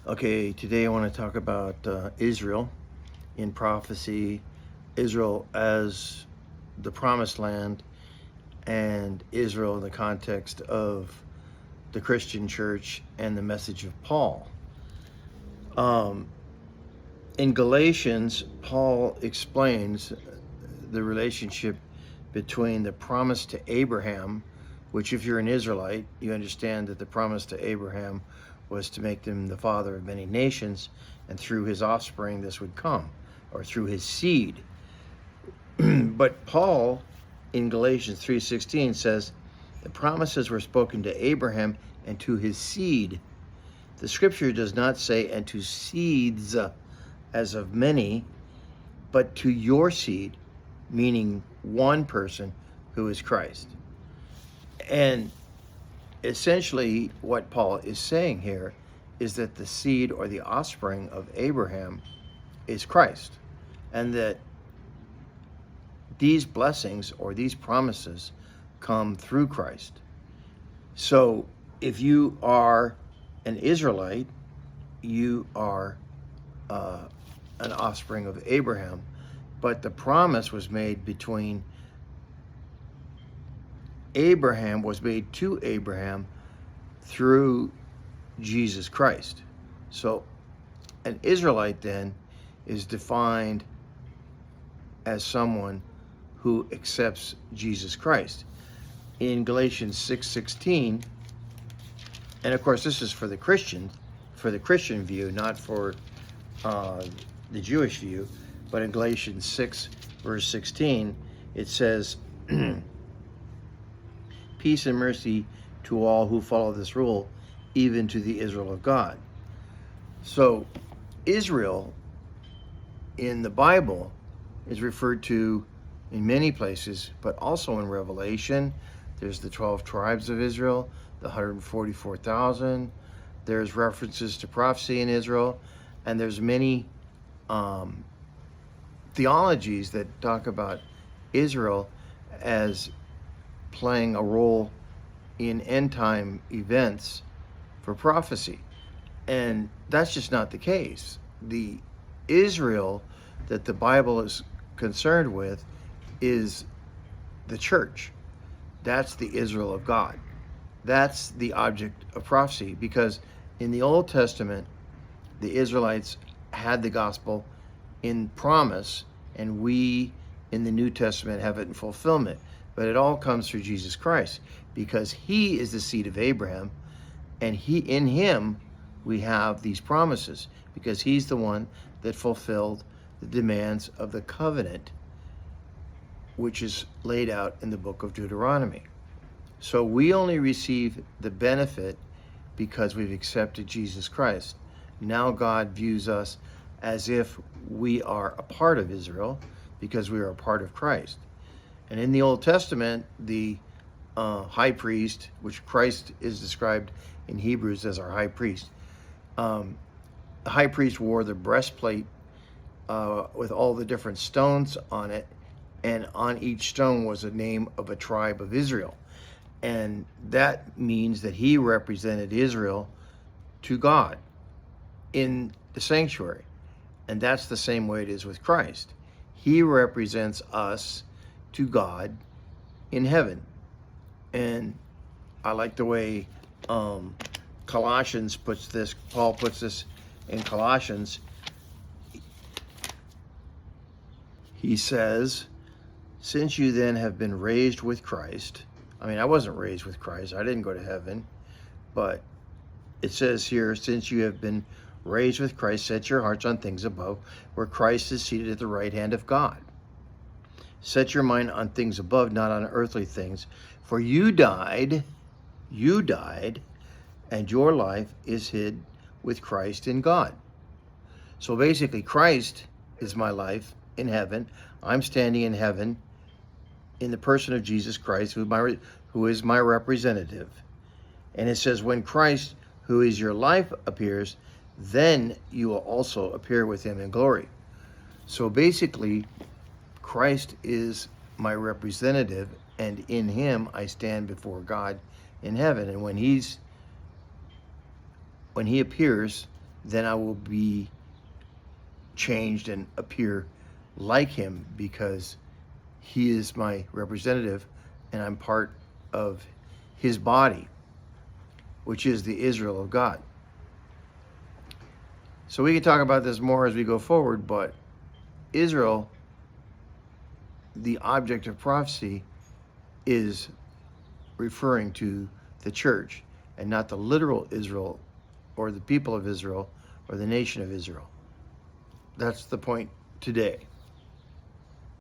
Okay, today I want to talk about Israel in prophecy, Israel as the promised land, and Israel in the context of the Christian church and the message of Paul. Um, in Galatians, Paul explains the relationship between the promise to Abraham, which, if you're an Israelite, you understand that the promise to Abraham was to make them the father of many nations, and through his offspring this would come, or through his seed. But Paul in Galatians 3:16 says the promises were spoken to Abraham and to his seed. The scripture does not say and to seeds as of many, but to your seed, meaning one person who is Christ. And essentially what Paul is saying here is that the seed or the offspring of Abraham is Christ, and that these blessings or these promises come through Christ. So if you are an Israelite, you are an offspring of Abraham, but the promise was made to Abraham through Jesus Christ. So an Israelite then is defined as someone who accepts Jesus Christ. In Galatians 6:16, and of course this is for the Christian view, not for the Jewish view, but in Galatians 6 verse 16, it says, peace and mercy to all who follow this rule, even to the Israel of God. So Israel in the Bible is referred to in many places, but also in Revelation. There's the 12 tribes of Israel, the 144,000. There's references to prophecy in Israel, and there's many theologies that talk about Israel as playing a role in end time events for prophecy. And that's just not the case. The Israel that the Bible is concerned with is the church. That's the Israel of God. That's the object of prophecy, because in the Old Testament, the Israelites had the gospel in promise, and we in the New Testament have it in fulfillment. But it all comes through Jesus Christ, because he is the seed of Abraham, and in him we have these promises, because he's the one that fulfilled the demands of the covenant, which is laid out in the book of Deuteronomy. So we only receive the benefit because we've accepted Jesus Christ. Now God views us as if we are a part of Israel, because we are a part of Christ. And in the Old Testament, the high priest, which Christ is described in Hebrews as our high priest, the high priest wore the breastplate with all the different stones on it, and on each stone was a name of a tribe of Israel. And that means that he represented Israel to God in the sanctuary. And that's the same way it is with Christ. He represents us to God in heaven. And I like the way Colossians puts this, Paul puts this in Colossians. He says, since you then have been raised with Christ, I mean, I wasn't raised with Christ, I didn't go to heaven, but it says here, since you have been raised with Christ, set your hearts on things above, where Christ is seated at the right hand of God. Set your mind on things above, not on earthly things, for you died, and your life is hid with Christ in God. So basically, Christ is my life in heaven. I'm standing in heaven in the person of Jesus Christ, who is my representative. And it says, when Christ, who is your life, appears, then you will also appear with him in glory. So basically, Christ is my representative, and in him I stand before God in heaven. And when he appears, then I will be changed and appear like him, because he is my representative and I'm part of his body, which is the Israel of God. So we can talk about this more as we go forward, but Israel, the object of prophecy, is referring to the church and not the literal Israel or the people of Israel or the nation of Israel. That's the point today.